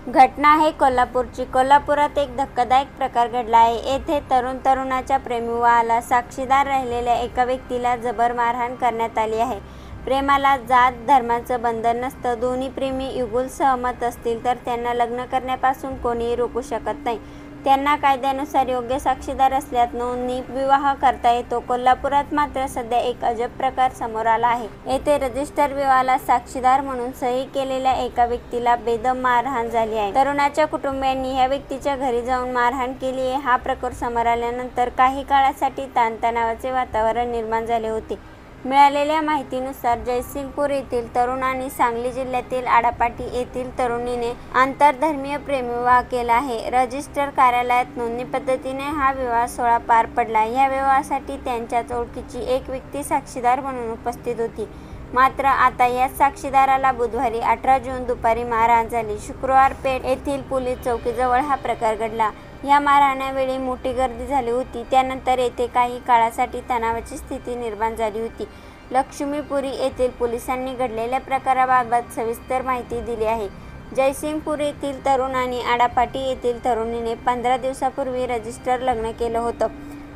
घटना आहे कोल्हापूरची। कोल्हापुरात एक धक्कादायक प्रकार घडला आहे। येथे तरुणाच्या प्रेमविवाहाला साक्षीदार राहिलेल्या एका व्यक्तीला जबर मारहाण करण्यात आली आहे। प्रेमाला जात धर्माचं बंधन नसतं। दोन्ही प्रेमी युगुल सहमत असतील तर त्यांना लग्न करण्यापासून कोणीही रोखू शकत नाही। त्यांना कायद्यानुसार योग्य साक्षीदार असल्यास नोंदणी विवाह करता येतो। कोल्हापुरात मात्र सध्या एक अजब प्रकार समोर आला आहे। येथे रजिस्टर विवाहाला साक्षीदार म्हणून सही केलेल्या एका व्यक्तीला बेदम मारहाण झाली आहे। तरुणाच्या कुटुंबियांनी या व्यक्तीच्या घरी जाऊन मारहाण केली आहे। हा प्रकार समोर आल्यानंतर काही काळासाठी ताणतणावाचे वातावरण निर्माण झाले होते। मिळालेल्या माहितीनुसार जयसिंगपूर येथील तरुण आणि सांगली जिल्ह्यातील आडापाटी येथील तरुणीने आंतरधर्मीय प्रेमविवाह केला आहे। रजिस्टर कार्यालयात नोंदणी पद्धतीने हा विवाह सोहळा पार पडला। या विवाहासाठी त्यांच्याच ओळखीची एक व्यक्ती साक्षीदार म्हणून उपस्थित होती। मात्र आता याच साक्षीदाराला बुधवारी 18 जून दुपारी मारहाण झाली। शुक्रवार पेठ येथील पोलीस चौकीजवळ हा प्रकार घडला। या मारहाणीवेळी मोठी गर्दी झाली होती। त्यानंतर येथे काही काळासाठी तणावाची स्थिती निर्माण झाली होती। लक्ष्मीपुरी येथील पोलिसांनी घडलेल्या प्रकाराबाबत सविस्तर माहिती दिली आहे। जयसिंगपूर येथील तरुण आणि आडापाटी येथील तरुणीने 15 दिवसापूर्वी रजिस्टर लग्न केलं होतं।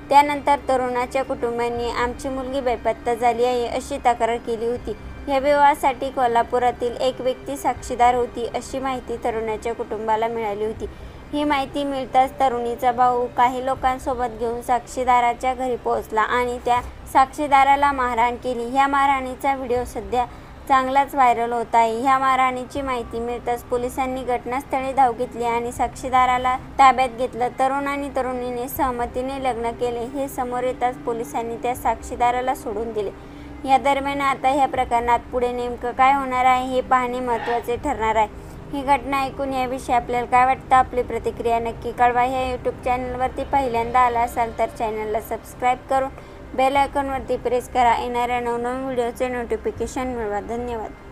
त्यानंतर तरुणाच्या कुटुंबियांनी आमची मुलगी बेपत्ता झाली आहे अशी तक्रार केली होती। या विवाहासाठी कोल्हापुरातील एक व्यक्ती साक्षीदार होती अशी माहिती तरुणाच्या कुटुंबाला मिळाली होती। ही माहिती मिळताच तरुणीचा भाऊ काही लोकांसोबत घेऊन साक्षीदाराच्या घरी पोहोचला आणि त्या साक्षीदाराला मारहाण केली। या मारहाणीचा व्हिडिओ सध्या चांगलाच व्हायरल होत आहे। ह्या मारहाणीची माहिती मिळताच पोलिसांनी घटनास्थळी धाव घेतली आणि साक्षीदाराला ताब्यात घेतलं। तरुण आणि तरुणीने सहमतीने लग्न केले हे समोर येताच पोलिसांनी त्या साक्षीदाराला सोडून दिले। या दरम्यान आता ह्या प्रकरणात पुढे नेमकं काय होणार आहे हे पाहणे महत्त्वाचे ठरणार आहे। ही घटना ऐकून याविषयी आपल्याला काय वाटतं आपली प्रतिक्रिया नक्की कळवा। ह्या यूट्यूब चॅनलवरती पहिल्यांदा आला असाल तर चॅनलला सबस्क्राईब करून बेल आयकॉनवरती प्रेस करा। येणाऱ्या नवनवीन व्हिडिओचे नोटिफिकेशन मिळवा। धन्यवाद।